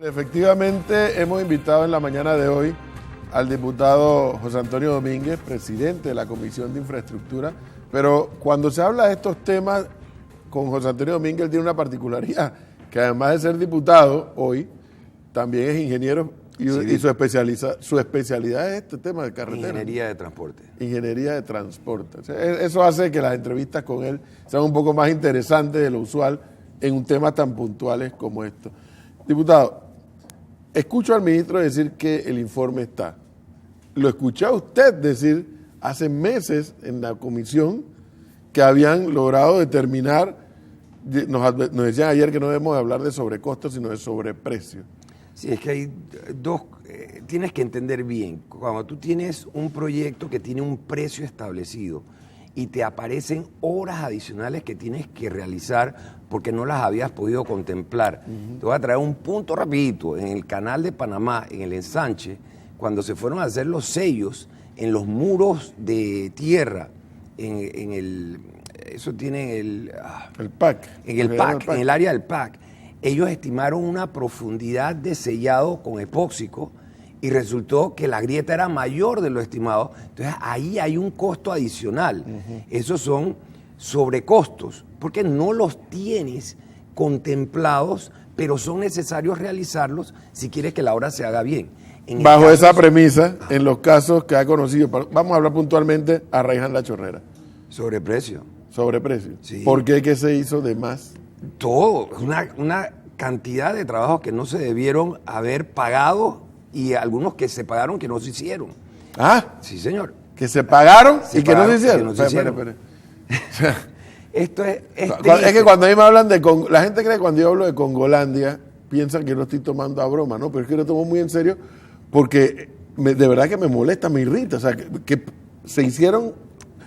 Efectivamente, hemos invitado en la mañana de hoy al diputado José Antonio Domínguez, presidente de la Comisión de Infraestructura, pero cuando se habla de estos temas con José Antonio Domínguez, él tiene una particularidad, que además de ser diputado hoy, también es ingeniero y su especialidad es este tema de carretera. Ingeniería de transporte. Ingeniería de transporte. O sea, eso hace que las entrevistas con él sean un poco más interesantes de lo usual en un tema tan puntuales como esto. Diputado, escucho al ministro decir que el informe está. Lo escuché a usted decir hace meses en la comisión que habían logrado determinar, nos decían ayer que no debemos hablar de sobrecostos, sino de sobreprecio. Sí, es que hay dos, tienes que entender bien, cuando tú tienes un proyecto que tiene un precio establecido y te aparecen horas adicionales que tienes que realizar porque no las habías podido contemplar. Te voy a traer un punto rapidito. En el canal de Panamá, en el ensanche, cuando se fueron a hacer los sellos en los muros de tierra, eso tiene el PAC. En el PAC, en el área del PAC, ellos estimaron una profundidad de sellado con epóxico y resultó que la grieta era mayor de lo estimado. Entonces ahí hay un costo adicional. Esos son sobrecostos, porque no los tienes contemplados, pero son necesarios realizarlos si quieres que la obra se haga bien. Bajo esa premisa, en los casos que ha conocido, vamos a hablar puntualmente a Raiján La Chorrera. Sobreprecio. Sobreprecio. Sí. ¿Por qué? ¿Qué se hizo de más? Todo, una cantidad de trabajos que no se debieron haber pagado y algunos que se pagaron que no se hicieron. Ah, sí, señor. Que se pagaron y que no se hicieron. Espera. Esto es que cuando a mí me hablan de la gente cree que cuando yo hablo de Congolandia piensan que lo estoy tomando a broma, ¿no? Pero es que lo tomo muy en serio porque de verdad que me molesta, me irrita. O sea, que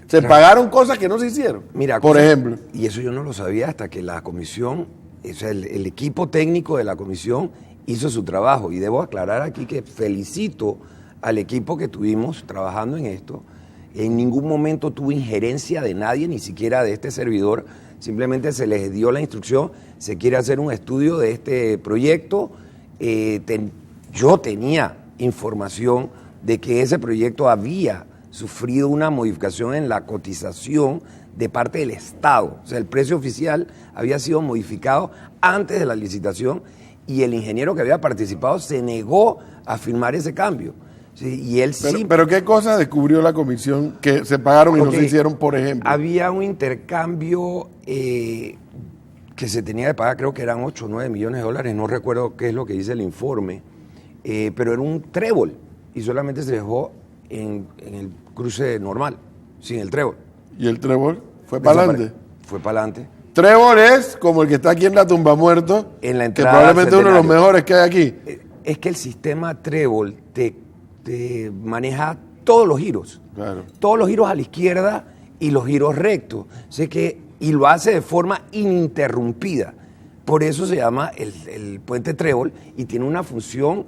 se pagaron cosas que no se hicieron. Mira, por ejemplo. Y eso yo no lo sabía hasta que la comisión, o sea, el equipo técnico de la comisión hizo su trabajo. Y debo aclarar aquí que felicito al equipo que tuvimos trabajando en esto. En ningún momento tuvo injerencia de nadie, ni siquiera de este servidor. Simplemente se les dio la instrucción, se quiere hacer un estudio de este proyecto. Yo tenía información de que ese proyecto había sufrido una modificación en la cotización de parte del Estado. O sea, el precio oficial había sido modificado antes de la licitación y el ingeniero que había participado se negó a firmar ese cambio. Sí, y él pero ¿qué cosas descubrió la comisión que se pagaron y no se hicieron, por ejemplo? Había un intercambio que se tenía que pagar, creo que eran 8 o 9 millones de dólares, no recuerdo qué es lo que dice el informe, pero era un trébol y solamente se dejó en el cruce normal, sin el trébol. ¿Y el trébol fue para adelante? Fue para adelante. Trébol es como el que está aquí en la Tumba Muerto, en la que probablemente es uno de los mejores que hay aquí. Es que el sistema trébol te maneja todos los giros. Claro. Todos los giros a la izquierda y los giros rectos. Y lo hace de forma ininterrumpida. Por eso se llama el puente trébol y tiene una función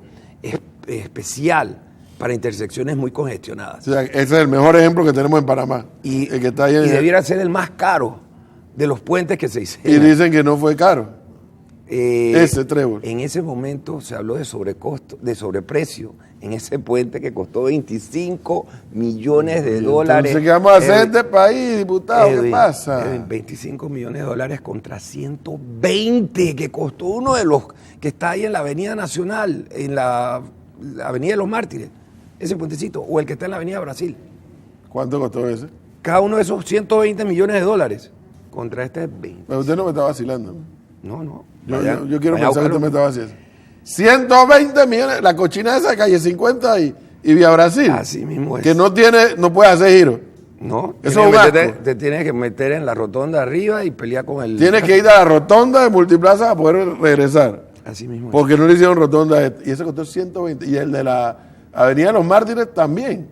especial para intersecciones muy congestionadas. O sea, ese es el mejor ejemplo que tenemos en Panamá. Y el que está ahí debiera ser el más caro de los puentes que se hicieron. Y dicen que no fue caro. Ese trébol. En ese momento se habló de sobreprecio en ese puente que costó 25 millones de dólares. Entonces, ¿qué vamos a hacer en este país, diputado? ¿Qué pasa? 25 millones de dólares contra 120 que costó uno de los que está ahí en la Avenida Nacional, en la Avenida de los Mártires, ese puentecito, o el que está en la Avenida Brasil. ¿Cuánto costó ese? Cada uno de esos 120 millones de dólares contra este 20. Pero usted no me está vacilando. No. Yo quiero pensar que usted me está vacilando. 120 millones, la cochina de esa calle 50 y Vía Brasil. Así mismo es. Que no puede hacer giro. No, eso es un asco. Te tienes que meter en la rotonda arriba y pelear con el... Tienes que ir a la rotonda de Multiplaza para poder regresar. Así mismo. Porque no le hicieron rotonda. Y ese costó 120. Y el de la Avenida de los Mártires también.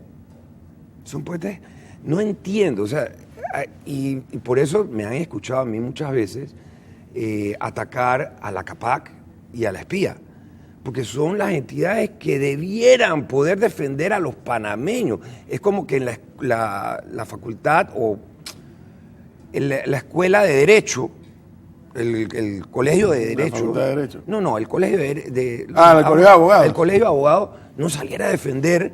Son puentes... No entiendo, o sea, y por eso me han escuchado a mí muchas veces atacar a la CAPAC y a la espía, porque son las entidades que debieran poder defender a los panameños. Es como que en la facultad o en la escuela de Derecho el Colegio de Derecho. Facultad de Derecho. No, el Colegio el Colegio de Abogados. El Colegio de Abogados no saliera a defender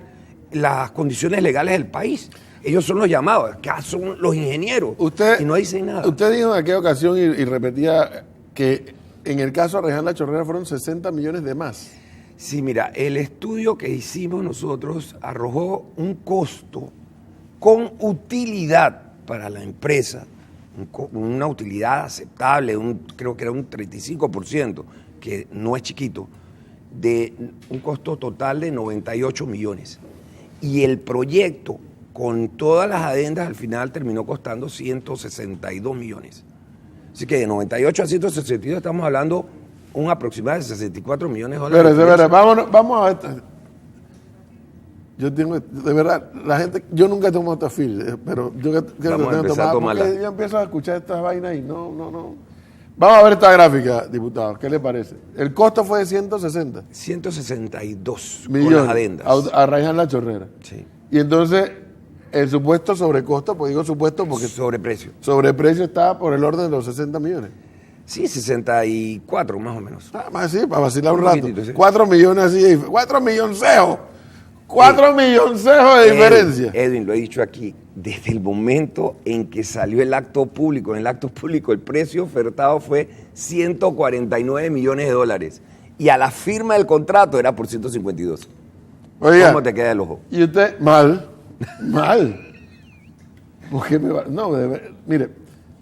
las condiciones legales del país. Ellos son los llamados, acá son los ingenieros. Y no dicen nada. Usted dijo en aquella ocasión y repetía que en el caso de Arreján La Chorrera fueron 60 millones de más. Sí, mira, el estudio que hicimos nosotros arrojó un costo con utilidad para la empresa, una utilidad aceptable, creo que era un 35%, que no es chiquito, de un costo total de 98 millones. Y el proyecto, con todas las adendas, al final terminó costando 162 millones. Así que de 98 a 162 estamos hablando un aproximado de 64 millones de dólares. Pero, vamos a ver. Yo tengo, de verdad, la gente, yo nunca he tomado tafil, pero yo creo que vamos a empezar a tomarla. Yo empiezo a escuchar estas vainas y no. Vamos a ver esta gráfica, diputado, ¿qué le parece? El costo fue de 160. 162 millones con las adendas. A Arreján La Chorrera. Sí. Y entonces, el supuesto sobrecosto, pues digo supuesto porque... Sobreprecio. Sobreprecio está por el orden de los 60 millones. Sí, 64 más o menos. Más sí, para vacilar un rato. Poquitito, sí. 4 millones así, 4 milloncejos. 4 milloncejos de diferencia. Edwin, lo he dicho aquí, desde el momento en que salió el acto público, en el acto público el precio ofertado fue 149 millones de dólares. Y a la firma del contrato era por 152. Oiga, ¿cómo te queda el ojo? Y usted, mal. ¿Por qué me va? No, mire,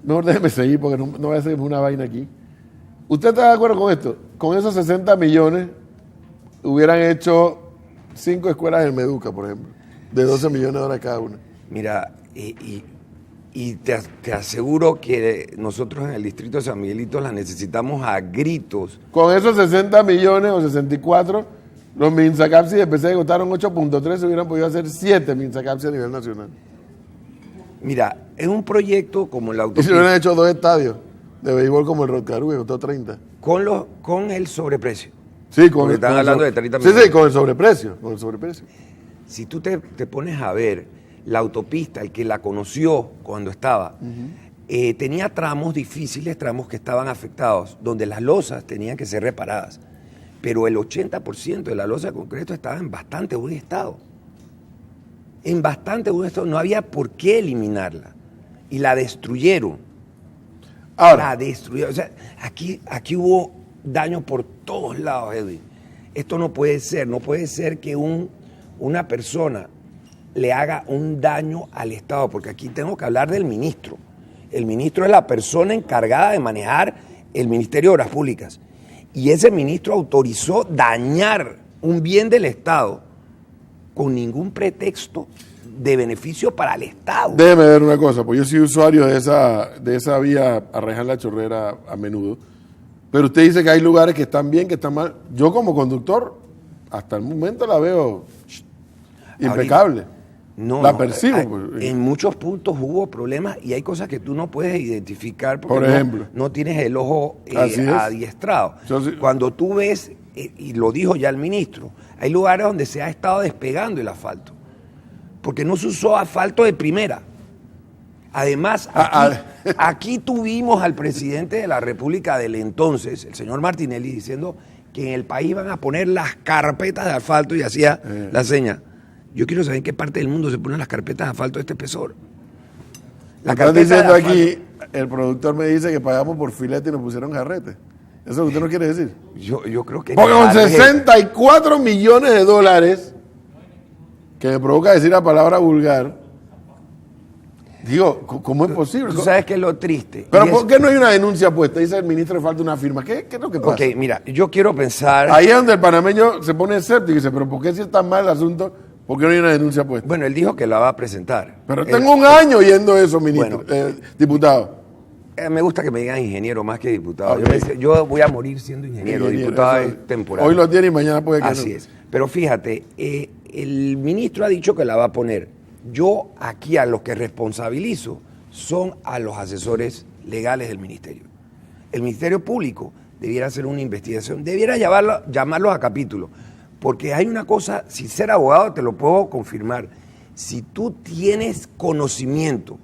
mejor déjeme seguir porque no voy a hacer una vaina aquí. ¿Usted está de acuerdo con esto? Con esos 60 millones hubieran hecho 5 escuelas en Meduca, por ejemplo, de 12 millones de dólares cada una. Mira, y te aseguro que nosotros en el distrito de San Miguelito las necesitamos a gritos. Con esos 60 millones o 64, los MINSACAPSI de PC costaron 8.3, se hubieran podido hacer 7 MINSACAPSI a nivel nacional. Mira, es un proyecto como la Y autopista. se hubieran hecho 2 estadios de béisbol como el Rotcarú, que costó 30. Con el sobreprecio. Sí, Porque están hablando de 30 millones. millones. Sí, con el sobreprecio. Si tú te pones a ver la autopista, el que la conoció cuando estaba, tenía tramos difíciles, tramos que estaban afectados, donde las losas tenían que ser reparadas. Pero el 80% de la losa de concreto estaba en bastante buen estado. En bastante buen estado. No había por qué eliminarla. Y la destruyeron. Ahora, La destruyeron. O sea, aquí hubo daño por todos lados, Edwin. Esto no puede ser. No puede ser que una persona le haga un daño al Estado, porque aquí tengo que hablar del ministro. El ministro es la persona encargada de manejar el Ministerio de Obras Públicas. Y ese ministro autorizó dañar un bien del Estado con ningún pretexto de beneficio para el Estado. Déjeme ver una cosa, pues yo soy usuario de esa vía Arreján La Chorrera a menudo, pero usted dice que hay lugares que están bien, que están mal. Yo como conductor, hasta el momento la veo impecable. La percibo. En muchos puntos hubo problemas y hay cosas que tú no puedes identificar porque por ejemplo, no tienes el ojo adiestrado. Cuando tú ves, y lo dijo ya el ministro, hay lugares donde se ha estado despegando el asfalto, porque no se usó asfalto de primera. Además, aquí tuvimos al presidente de la República del entonces, el señor Martinelli, diciendo que en el país van a poner las carpetas de asfalto y hacía la seña. Yo quiero saber en qué parte del mundo se ponen las carpetas de asfalto de este espesor. La están diciendo aquí, el productor me dice que pagamos por filete y nos pusieron jarrete. ¿Eso es lo que usted no quiere decir? Yo creo que... Porque con 64 millones de dólares, que me provoca decir la palabra vulgar, digo, ¿cómo es posible? ¿Tú sabes qué es lo triste? Pero ¿por qué no hay una denuncia puesta? Dice el ministro que falta una firma. ¿Qué es lo que pasa? Ok, mira, yo quiero pensar... Ahí es donde el panameño se pone escéptico y dice, pero ¿por qué si está mal el asunto? ¿Por qué no hay una denuncia puesta? Bueno, él dijo que la va a presentar. Pero tengo un año oyendo eso, ministro, diputado. Me gusta que me digan ingeniero más que diputado. Okay. Yo voy a morir siendo ingeniero. Diputado es temporal. Hoy lo tiene y mañana puede que no. Así es. Pero fíjate, el ministro ha dicho que la va a poner. Yo aquí a los que responsabilizo son a los asesores legales del ministerio. El Ministerio Público debiera hacer una investigación, debiera llamarlos a capítulo. Porque hay una cosa, sin ser abogado te lo puedo confirmar, si tú tienes conocimiento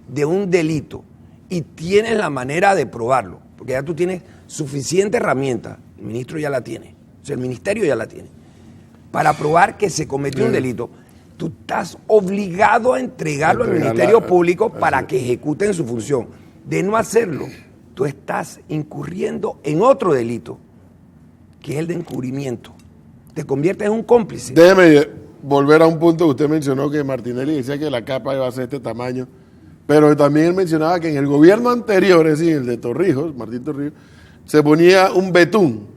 de un delito y tienes la manera de probarlo, porque ya tú tienes suficiente herramienta, el ministro ya la tiene, o sea, el ministerio ya la tiene, para probar que se cometió un delito. Tú estás obligado a entregarlo al Ministerio Público para que ejecuten su función. De no hacerlo, tú estás incurriendo en otro delito, que es el de encubrimiento. Te conviertes en un cómplice. Déjeme volver a un punto que usted mencionó, que Martinelli decía que la capa iba a ser este tamaño, pero también él mencionaba que en el gobierno anterior, es decir, el de Torrijos, Martín Torrijos, se ponía un betún,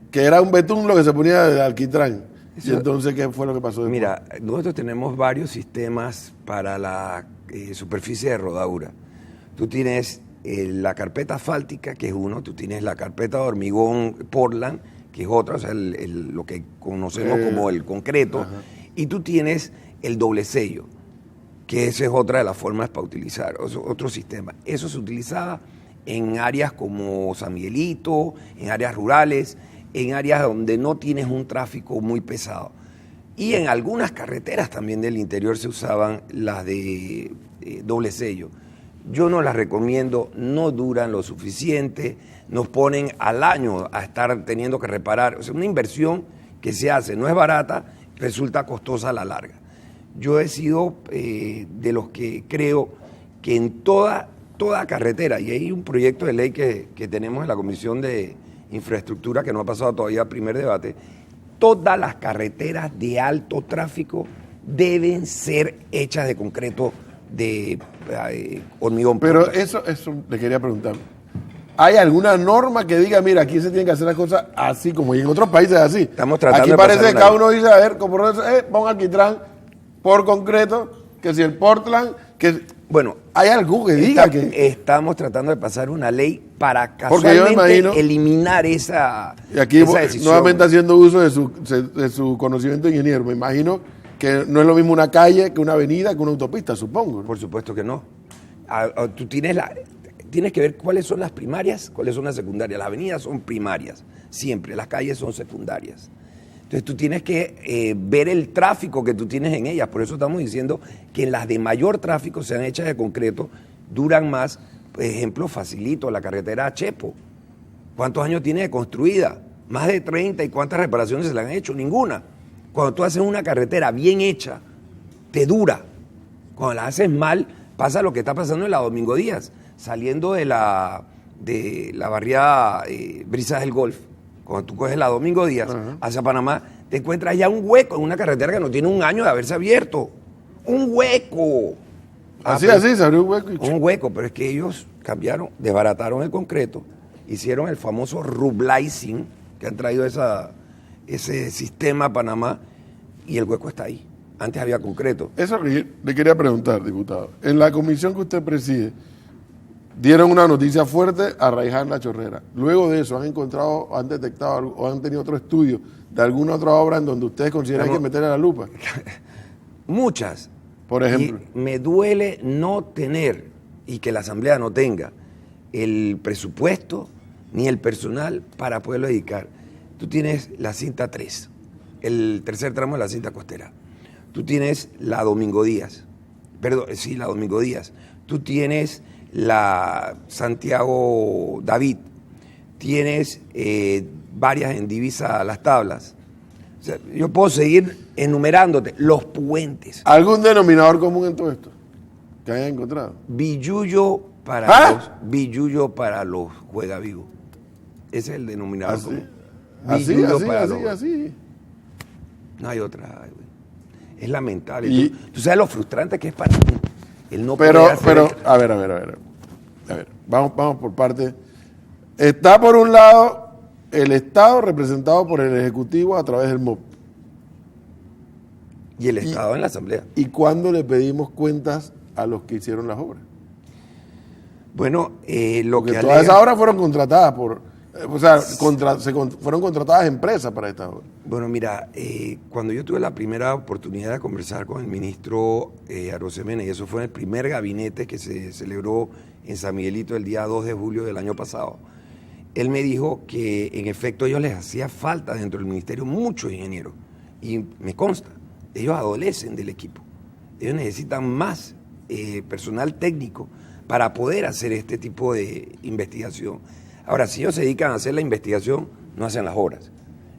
que era un betún lo que se ponía de alquitrán. Y entonces, ¿qué fue lo que pasó después? Mira, nosotros tenemos varios sistemas para la superficie de rodadura. Tú tienes la carpeta asfáltica, que es uno, tú tienes la carpeta de hormigón Portland, que es otra, o sea, lo que conocemos como el concreto, ajá. Y tú tienes el doble sello, que esa es otra de las formas para utilizar, otro sistema. Eso se utilizaba en áreas como San Miguelito, en áreas rurales, en áreas donde no tienes un tráfico muy pesado. Y en algunas carreteras también del interior se usaban las de doble sello. Yo no las recomiendo, no duran lo suficiente, nos ponen al año a estar teniendo que reparar. O sea, una inversión que se hace, no es barata, resulta costosa a la larga. Yo he sido de los que creo que en toda carretera, y hay un proyecto de ley que tenemos en la Comisión de Infraestructura, que no ha pasado todavía al primer debate, todas las carreteras de alto tráfico deben ser hechas de concreto de hormigón. Pero eso le quería preguntar. ¿Hay alguna norma que diga, mira, aquí se tienen que hacer las cosas así, como y en otros países así? Estamos tratando aquí parece que cada uno dice, a ver, como pon alquitrán por concreto, que si el Portland, que... Bueno, ¿hay algo que diga que...? Estamos tratando de pasar una ley para casualmente eliminar esa y aquí esa decisión. Nuevamente haciendo uso de su conocimiento de ingeniero, me imagino que no es lo mismo una calle que una avenida, que una autopista, supongo, ¿no? Por supuesto que no. Tú tienes que ver cuáles son las primarias, cuáles son las secundarias. Las avenidas son primarias, siempre. Las calles son secundarias. Entonces tú tienes que ver el tráfico que tú tienes en ellas. Por eso estamos diciendo que las de mayor tráfico sean hechas de concreto, duran más. Por ejemplo, facilito, la carretera a Chepo. ¿Cuántos años tiene de construida? Más de 30. ¿Y cuántas reparaciones se le han hecho? Ninguna. Cuando tú haces una carretera bien hecha, te dura. Cuando la haces mal, pasa lo que está pasando en la Domingo Díaz, saliendo de la barriada Brisas del Golf. Cuando tú coges la Domingo Díaz hacia Panamá, te encuentras ya un hueco en una carretera que no tiene un año de haberse abierto. ¡Un hueco! Así, se abrió un hueco. Un hueco, pero es que ellos cambiaron, desbarataron el concreto, hicieron el famoso rublizing, que han traído ese sistema a Panamá, y el hueco está ahí. Antes había concreto. Eso le quería preguntar, diputado. En la comisión que usted preside, dieron una noticia fuerte a Raiján La Chorrera. Luego de eso, ¿han encontrado, han detectado o han tenido otro estudio de alguna otra obra en donde ustedes consideran que meterle la lupa? Muchas. Por ejemplo. Y me duele no tener, y que la Asamblea no tenga, el presupuesto ni el personal para poderlo dedicar. Tú tienes la cinta 3, el tercer tramo de la cinta costera. Tú tienes la Domingo Díaz. La Domingo Díaz. Tú tienes la Santiago David, tienes varias en Divisa Las Tablas. O sea, yo puedo seguir enumerándote los puentes. ¿Algún denominador común en todo esto que hayan encontrado? Billullo para los Juega Vivo. Ese es el denominador común. Así. No hay otra, güey. Es lamentable. ¿Tú sabes lo frustrante que es para mí? El no pero, poder hacer a ver, vamos por partes. Está por un lado el Estado representado por el Ejecutivo a través del MOP. Y el Estado en la Asamblea. ¿Y cuándo le pedimos cuentas a los que hicieron las obras? Bueno, Porque todas esas obras fueron contratadas fueron contratadas empresas para estas obras. Bueno, mira, cuando yo tuve la primera oportunidad de conversar con el ministro Arosemena, y eso fue en el primer gabinete que se celebró en San Miguelito el día 2 de julio del año pasado, él me dijo que en efecto a ellos les hacía falta dentro del ministerio muchos ingenieros, y me consta, ellos adolecen del equipo, ellos necesitan más personal técnico para poder hacer este tipo de investigación. Ahora, si ellos se dedican a hacer la investigación, no hacen las obras.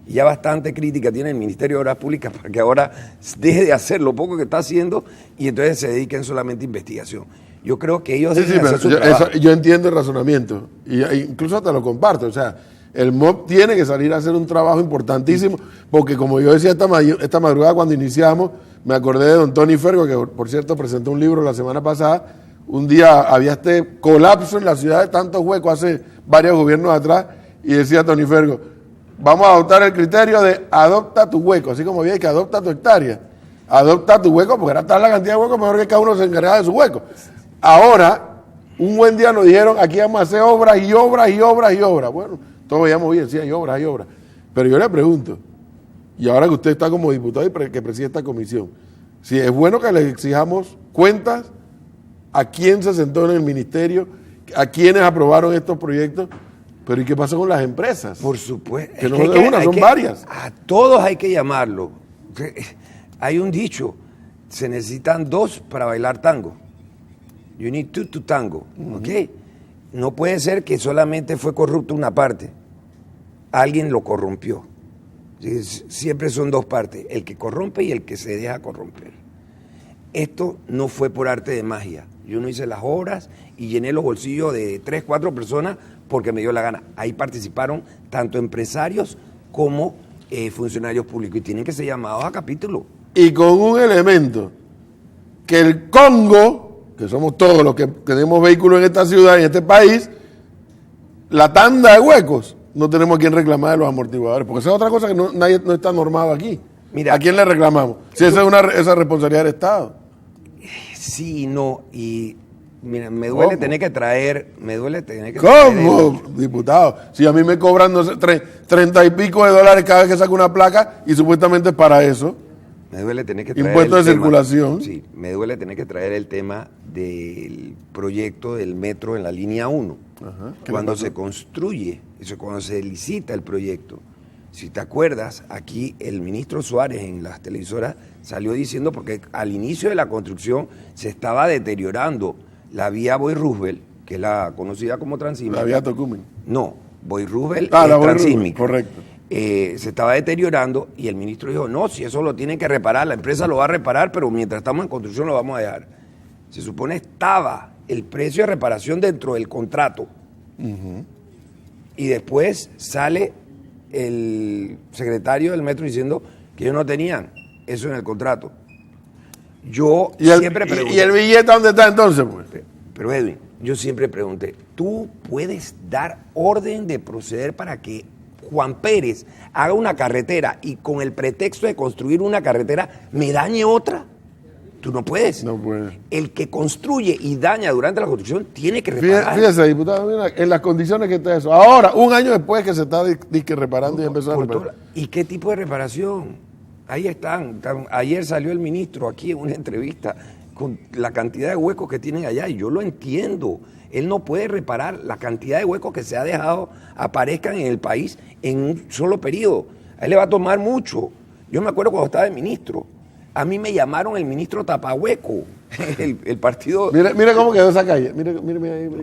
Y ya bastante crítica tiene el Ministerio de Obras Públicas para que ahora deje de hacer lo poco que está haciendo y entonces se dediquen solamente a investigación. Yo creo que ellos deben hacer su trabajo. Yo entiendo el razonamiento, y incluso hasta lo comparto. O sea, el MOB tiene que salir a hacer un trabajo importantísimo, porque como yo decía esta madrugada cuando iniciamos, me acordé de don Tony Fergo, que por cierto presentó un libro la semana pasada. Un día había este colapso en la ciudad de tantos huecos hace varios gobiernos atrás, y decía Tony Fergo, vamos a adoptar el criterio de adopta tu hueco, así como había que adopta tu hectárea, adopta tu hueco, porque era tal la cantidad de huecos, mejor que cada uno se encargara de su hueco. Ahora, un buen día nos dijeron, aquí vamos a hacer obras y obras y obras y obras. Bueno, todos veíamos bien, sí, hay obras, hay obras. Pero yo le pregunto, y ahora que usted está como diputado y que preside esta comisión, si es bueno que le exijamos cuentas a quién se sentó en el ministerio, a quiénes aprobaron estos proyectos, pero ¿y qué pasó con las empresas? Por supuesto. Que no es una, son varias. A todos hay que llamarlo. Hay un dicho, se necesitan dos para bailar tango. You need two to tango, ¿ok? No puede ser que solamente fue corrupto una parte. Alguien lo corrompió. Siempre son dos partes, el que corrompe y el que se deja corromper. Esto no fue por arte de magia. Yo no hice las obras y llené los bolsillos de 3, 4 personas porque me dio la gana. Ahí participaron tanto empresarios como funcionarios públicos y tienen que ser llamados a capítulo. Y con un elemento, que el Congo, que somos todos los que tenemos vehículos en esta ciudad, en este país, la tanda de huecos, no tenemos a quién reclamar de los amortiguadores, porque esa es otra cosa que no está normado aquí. Mira, ¿a quién le reclamamos? Si esa es responsabilidad del Estado. Sí, no, y mira, me duele tener que traer, ¿Cómo, diputado? Si a mí me cobran, no sé, 30 y pico de dólares cada vez que saco una placa y supuestamente es para eso. Me duele tener que traer impuestos de circulación. Sí, me duele tener que traer el tema del proyecto del metro en la línea 1. Ajá, cuando se construye, cuando se licita el proyecto, si te acuerdas, aquí el ministro Suárez en las televisoras salió diciendo, porque al inicio de la construcción se estaba deteriorando la vía Boy Roosevelt, que es la conocida como transísmica. La vía Tocumen. No, Boy Roosevelt es transísmica. Correcto. Se estaba deteriorando y el ministro dijo, no, si eso lo tienen que reparar, la empresa lo va a reparar, pero mientras estamos en construcción lo vamos a dejar. Se supone estaba el precio de reparación dentro del contrato. Y después sale el secretario del metro diciendo que ellos no tenían eso en el contrato. Yo siempre pregunté. ¿Y el billete dónde está entonces? Pues? Pero Edwin, yo siempre pregunté, ¿tú puedes dar orden de proceder para que Juan Pérez haga una carretera y con el pretexto de construir una carretera me dañe otra? Tú no puedes. No puedes. El que construye y daña durante la construcción tiene que reparar. Fíjese, diputado, mira, en las condiciones que está eso. Ahora, un año después que se está reparando y empezó a reparar. ¿Y qué tipo de reparación? Ahí están. Ayer salió el ministro aquí en una entrevista con la cantidad de huecos que tienen allá y yo lo entiendo. Él no puede reparar la cantidad de huecos que se ha dejado aparezcan en el país en un solo periodo. A él le va a tomar mucho. Yo me acuerdo cuando estaba de ministro. A mí me llamaron el ministro Tapahueco, el partido... Mire cómo quedó esa calle. Mire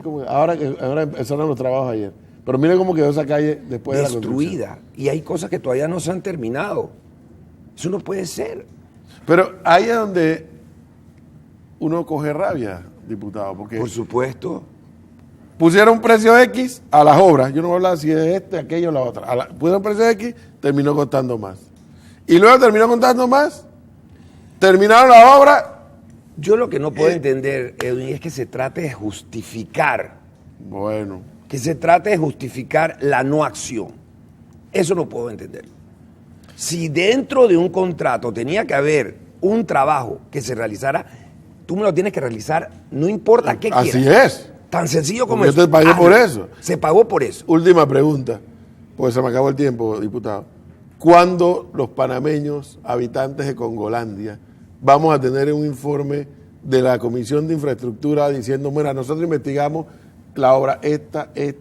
cómo, ahora empezaron los trabajos ayer. Pero mire cómo quedó esa calle después de la construcción. Destruida. Y hay cosas que todavía no se han terminado. Eso no puede ser. Pero ahí es donde uno coge rabia, diputado. Porque por supuesto. Pusieron un precio X a las obras. Yo no voy a hablar si es aquello o la otra. Pusieron un precio X, terminó costando más. Y luego terminó costando más. Terminaron la obra. Yo lo que no puedo entender, Edwin, es que se trate de justificar. Bueno. Que se trate de justificar la no acción. Eso no puedo entender. Si dentro de un contrato tenía que haber un trabajo que se realizara, tú me lo tienes que realizar, no importa qué quieras. Así es. Tan sencillo como eso. Yo te pagué por eso. Se pagó por eso. Última pregunta, pues se me acabó el tiempo, diputado. ¿Cuándo los panameños, habitantes de Congolandia, vamos a tener un informe de la Comisión de Infraestructura diciendo, mira, nosotros investigamos la obra esta, en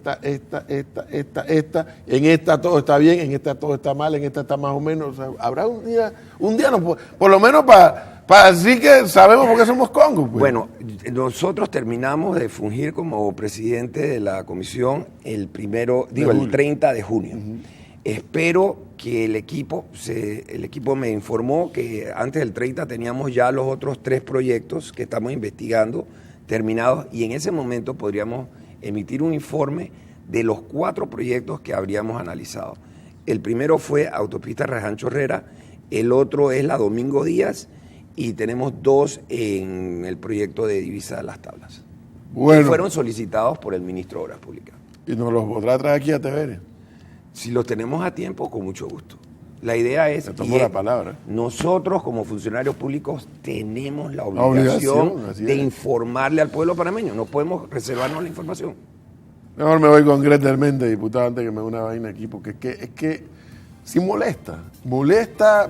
esta todo está bien, en esta todo está mal, en esta está más o menos. O sea, habrá un día no, por lo menos para decir que sabemos por qué somos Congo. Pues. Bueno, nosotros terminamos de fungir como presidente de la comisión el 30 de junio. Espero que el equipo me informó que antes del 30 teníamos ya los otros 3 proyectos que estamos investigando terminados y en ese momento podríamos emitir un informe de los 4 proyectos que habríamos analizado. El primero fue Autopista Rajancho Herrera, el otro es la Domingo Díaz y tenemos 2 en el proyecto de Divisa de las Tablas. Bueno. Que fueron solicitados por el ministro de Obras Públicas. ¿Y nos los podrá traer aquí a TVN? Si los tenemos a tiempo, con mucho gusto. La idea es... Te tomo la palabra. Nosotros, como funcionarios públicos, tenemos la obligación de informarle al pueblo panameño. No podemos reservarnos la información. Mejor me voy con Gretel Méndez, diputado, antes que me dé una vaina aquí, porque es que sí molesta. Molesta,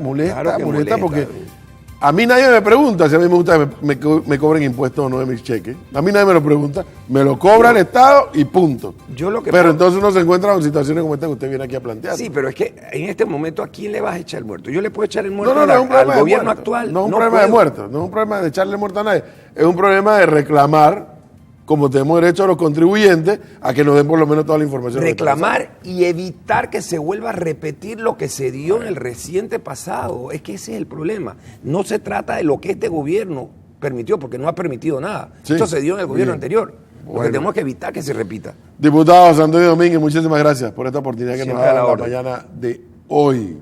porque a mí nadie me pregunta si a mí me gusta que me cobren impuestos o no de mis cheques. A mí nadie me lo pregunta. Me lo cobra el Estado y punto. Pero entonces uno se encuentra con situaciones como esta que usted viene aquí a plantear. Sí, pero es que en este momento, ¿a quién le vas a echar el muerto? Yo le puedo echar el muerto al gobierno actual. No es un problema de muerto, no es un problema de echarle muerto a nadie. Es un problema de reclamar, como tenemos derecho a los contribuyentes, a que nos den por lo menos toda la información. Reclamar y evitar que se vuelva a repetir lo que se dio en el reciente pasado. Es que ese es el problema. No se trata de lo que este gobierno permitió, porque no ha permitido nada. Sí, esto se dio en el gobierno anterior. Lo que tenemos que evitar que se repita. Diputado Antonio Domínguez, muchísimas gracias por esta oportunidad que nos ha dado la mañana de hoy.